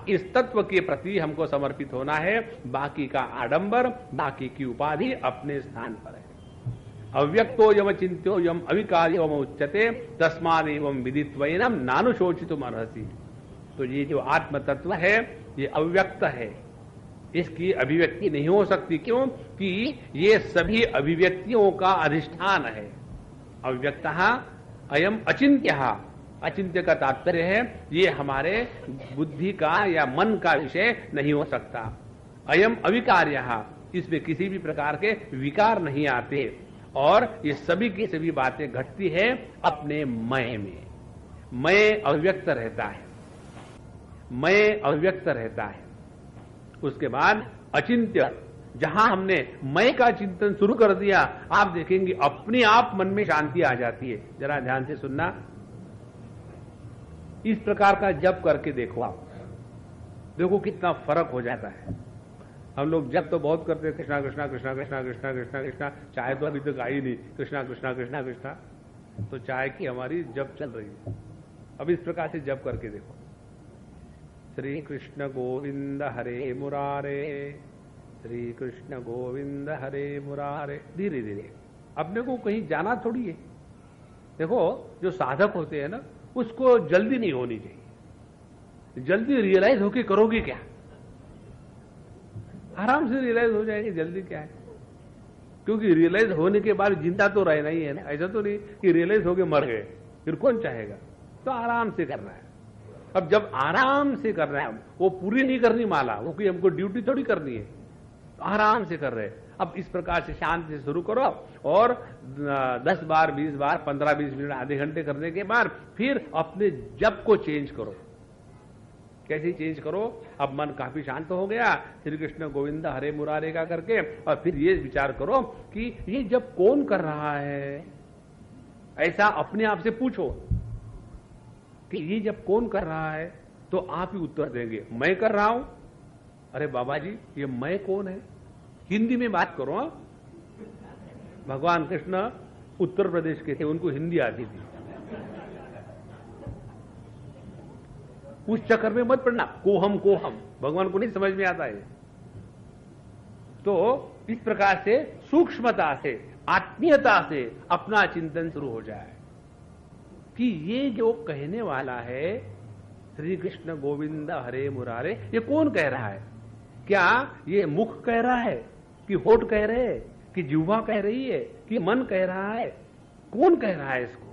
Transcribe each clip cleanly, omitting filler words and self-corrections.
इस तत्व के प्रति हमको समर्पित होना है। बाकी का आडंबर, बाकी की उपाधि अपने स्थान पर है। अव्यक्तो यम चिंत्यो यम अविकार्य यम उच्यते तस्माद एवं विदित्वैनम नानुशोचितुम अर्हसि। तो ये जो आत्म तत्व है ये अव्यक्त है, इसकी अभिव्यक्ति नहीं हो सकती। क्यों? कि ये सभी अभिव्यक्तियों का अधिष्ठान है। अव्यक्तः अयम अचिंत्यः, अचिंत्य का तात्पर्य है ये हमारे बुद्धि का या मन का विषय नहीं हो सकता। अयम अविकार्यः, इसमें किसी भी प्रकार के विकार नहीं आते और ये सभी की सभी बातें घटती है अपने मय में। मय अव्यक्त रहता है, मय अव्यक्त रहता है। उसके बाद अचिंत्य, जहां हमने मय का चिंतन शुरू कर दिया आप देखेंगे अपने आप मन में शांति आ जाती है। जरा ध्यान से सुनना, इस प्रकार का जप करके देखो आप, देखो कितना फर्क हो जाता है। हम लोग जप तो बहुत करते हैं, कृष्णा कृष्णा कृष्णा कृष्णा कृष्णा कृष्णा कृष्णा, चाय तो अभी तक आई नहीं, कृष्णा कृष्णा कृष्णा कृष्णा, तो चाय की हमारी जप चल रही है। अब इस प्रकार से जप करके देखो, श्री कृष्ण गोविंद हरे मुरारे, श्री कृष्ण गोविंद हरे मुरारे। धीरे धीरे, अपने को कहीं जाना थोड़ी है। देखो जो साधक होते हैं ना, उसको जल्दी नहीं होनी चाहिए। जल्दी रियलाइज होके करोगे क्या? आराम से रियलाइज हो जाएगी, जल्दी क्या है। क्योंकि रियलाइज होने के बाद जिंदा तो रहना ही है ना। ऐसा तो नहीं कि रियलाइज होके मर गए, फिर कौन चाहेगा। तो आराम से करना है। अब जब आराम से कर रहे हैं, वो पूरी नहीं करनी माला, वो कोई हमको ड्यूटी थोड़ी करनी है, तो आराम से कर रहे हैं। अब इस प्रकार से शांति से शुरू करो और 10 बार 20 बार 15-20 मिनट आधे घंटे करने के बाद फिर अपने जप को चेंज करो। कैसे चेंज करो? अब मन काफी शांत हो गया, श्री कृष्ण गोविंद हरे मुरारे का करके, और फिर ये विचार करो कि ये जप कौन कर रहा है। ऐसा अपने आप से पूछो कि ये जब कौन कर रहा है, तो आप ही उत्तर देंगे, मैं कर रहा हूं। अरे बाबा जी ये मैं कौन है? हिंदी में बात करो। भगवान कृष्ण उत्तर प्रदेश के थे, उनको हिंदी आती थी। उस चक्कर में मत पड़ना, कोहम कोहम भगवान को नहीं समझ में आता है। तो इस प्रकार से सूक्ष्मता से, आत्मीयता से अपना चिंतन शुरू हो जाए कि ये जो कहने वाला है श्री कृष्ण गोविंद हरे मुरारे, ये कौन कह रहा है? क्या ये मुख कह रहा है कि होठ कह रहे हैं कि जिह्वा कह रही है कि मन कह रहा है? कौन कह रहा है इसको?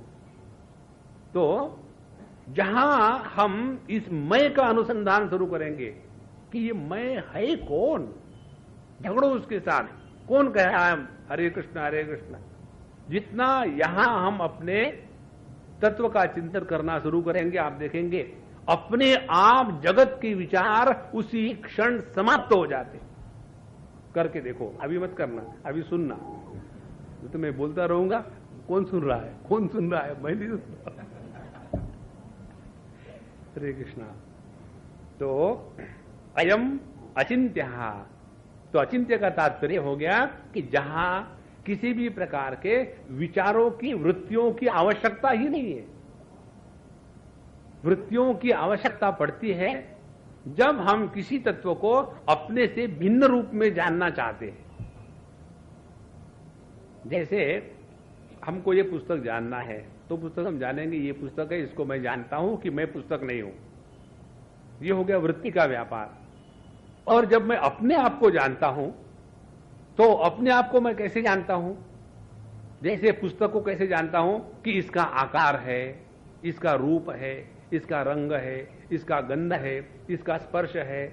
तो जहां हम इस मैं का अनुसंधान शुरू करेंगे कि ये मैं है कौन, झगड़ो उसके साथ, कौन कह रहा है हरे कृष्ण, जितना यहां हम अपने तत्व का चिंतन करना शुरू करेंगे, आप देखेंगे अपने आप जगत के विचार उसी क्षण समाप्त हो जाते। करके देखो, अभी मत करना, अभी सुनना। तो मैं बोलता रहूंगा, कौन सुन रहा है, कौन सुन रहा है, मैं नहीं सुन रहा। हरे कृष्णा। तो अयम अचिंत्य, तो अचिंत्य का तात्पर्य हो गया कि जहां किसी भी प्रकार के विचारों की, वृत्तियों की आवश्यकता ही नहीं है। वृत्तियों की आवश्यकता पड़ती है जब हम किसी तत्व को अपने से भिन्न रूप में जानना चाहते हैं। जैसे हमको ये पुस्तक जानना है, तो पुस्तक हम जानेंगे ये पुस्तक है, इसको मैं जानता हूं कि मैं पुस्तक नहीं हूं। ये हो गया वृत्ति का व्यापार। और जब मैं अपने आप को जानता हूं, तो अपने आप को मैं कैसे जानता हूं? जैसे पुस्तक को कैसे जानता हूं कि इसका आकार है, इसका रूप है, इसका रंग है, इसका गंध है, इसका स्पर्श है,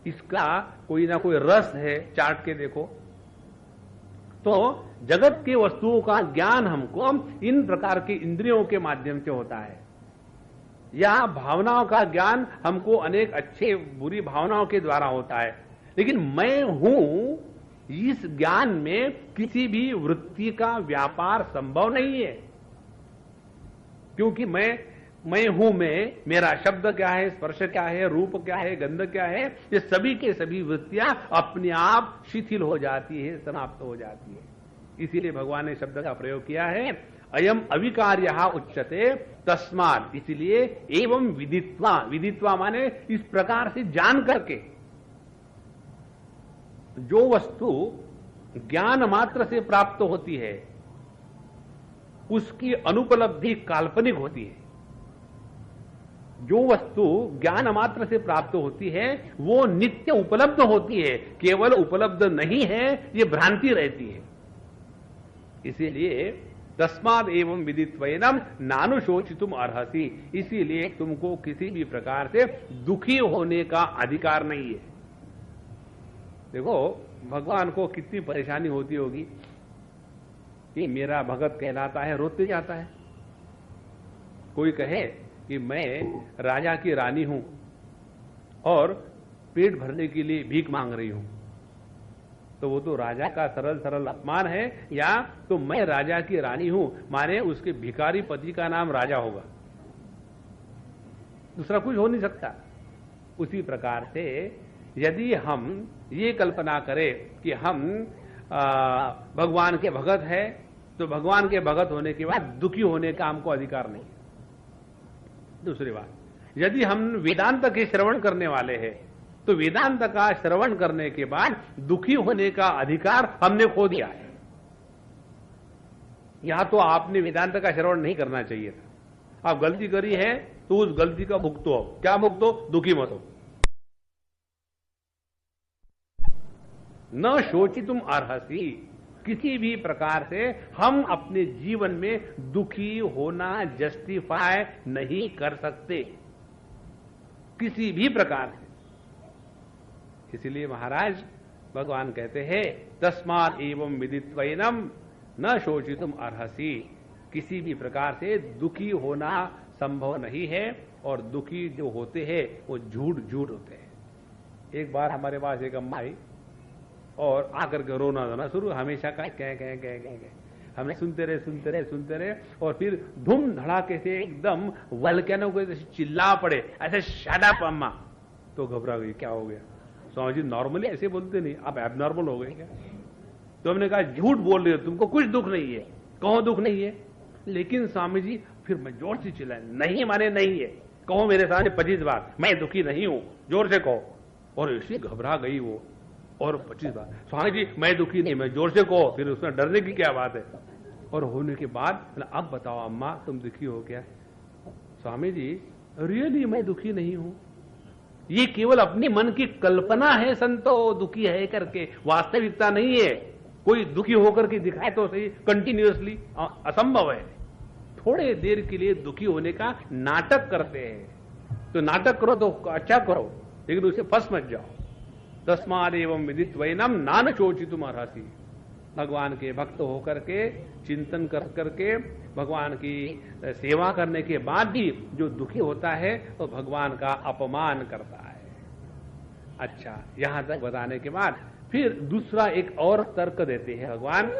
इसका कोई ना कोई रस है, चाट के देखो। तो जगत के वस्तुओं का ज्ञान हमको इन प्रकार के इंद्रियों के माध्यम से होता है, या भावनाओं का ज्ञान हमको अनेक अच्छे बुरी भावनाओं के द्वारा होता है। लेकिन मैं हूं, इस ज्ञान में किसी भी वृत्ति का व्यापार संभव नहीं है। क्योंकि मैं हूं, मेरा शब्द क्या है, स्पर्श क्या है, रूप क्या है, गंध क्या है, ये सभी के सभी वृत्तियां अपने आप शिथिल हो जाती है, समाप्त हो जाती है। इसीलिए भगवान ने शब्द का प्रयोग किया है, अयम अविकार्यः उच्यते तस्मात्, इसलिए एवं विदित्वा, विदित्वा माने इस प्रकार से जान करके। जो वस्तु ज्ञान मात्र से प्राप्त होती है उसकी अनुपलब्धि काल्पनिक होती है। जो वस्तु ज्ञान मात्र से प्राप्त होती है वो नित्य उपलब्ध होती है, केवल उपलब्ध नहीं है ये भ्रांति रहती है। इसीलिए तस्माद एवं विदित्वैनम नानुशोचितुम अर्हसि, इसीलिए तुमको किसी भी प्रकार से दुखी होने का अधिकार नहीं है। देखो भगवान को कितनी परेशानी होती होगी कि मेरा भगत कहलाता है, रोते जाता है। कोई कहे कि मैं राजा की रानी हूं और पेट भरने के लिए भीख मांग रही हूं, तो वो तो राजा का सरल सरल अपमान है, या तो मैं राजा की रानी हूं माने उसके भिखारी पति का नाम राजा होगा, दूसरा कुछ हो नहीं सकता। उसी प्रकार से यदि हम ये कल्पना करें कि हम भगवान के भगत है, तो भगवान के भगत होने के बाद दुखी होने का हमको अधिकार नहीं। दूसरी बात, यदि हम वेदांत के श्रवण करने वाले हैं तो वेदांत का श्रवण करने के बाद दुखी होने का अधिकार हमने खो दिया है। यहां तो आपने वेदांत का श्रवण नहीं करना चाहिए था। आप गलती करी है तो उस गलती का भुगतो। क्या भुगतो? दुखी मत हो। न शोचितुम अर्हसि, किसी भी प्रकार से हम अपने जीवन में दुखी होना जस्टिफाई नहीं कर सकते, किसी भी प्रकार से। इसीलिए महाराज भगवान कहते हैं तस्मात् एवं विदित्वैनम न शोचितुम अर्हसि, किसी भी प्रकार से दुखी होना संभव नहीं है, और दुखी जो होते हैं वो झूठ झूठ होते हैं। एक बार हमारे पास एक अम्मा आई और आकर के रोना धोना शुरू, हमेशा का कह हमने सुनते रहे और फिर धूम धड़ाके से एकदम वल्केनो को चिल्ला पड़े, ऐसे शट अप अम्मा। तो घबरा गई, क्या हो गया? स्वामी जी नॉर्मली ऐसे बोलते नहीं, आप एबनॉर्मल हो गए क्या? तो हमने कहा झूठ बोल रहे हो, तुमको कुछ दुख नहीं है। कहो दुख नहीं है। लेकिन स्वामी जी फिर मैं जोर से चिल्लाया, नहीं माने नहीं है, कहो मेरे सामने 25 बार मैं दुखी नहीं हूं, जोर से कहो। और इसलिए घबरा गई वो, और 25 बार स्वामी जी मैं दुखी नहीं, मैं जोर से कहो। फिर उसमें डरने की क्या बात है? और होने के बाद अब बताओ अम्मा तुम दुखी हो क्या? स्वामी जी रियली मैं दुखी नहीं हूं, ये केवल अपनी मन की कल्पना है संतो दुखी है करके, वास्तविकता नहीं है। कोई दुखी होकर के दिखाए तो सही कंटिन्यूअसली, असंभव है। थोड़े देर के लिए दुखी होने का नाटक करते हैं, तो नाटक करो तो अच्छा करो, लेकिन उसे फंस मत जाओ। तस्मात् एवं विदित्वैनम नान शोचितुम अर्हसि, भगवान के भक्त होकर के चिंतन कर करके भगवान की सेवा करने के बाद भी जो दुखी होता है तो भगवान का अपमान करता है। अच्छा, यहां तक बताने के बाद फिर दूसरा एक और तर्क देते हैं भगवान।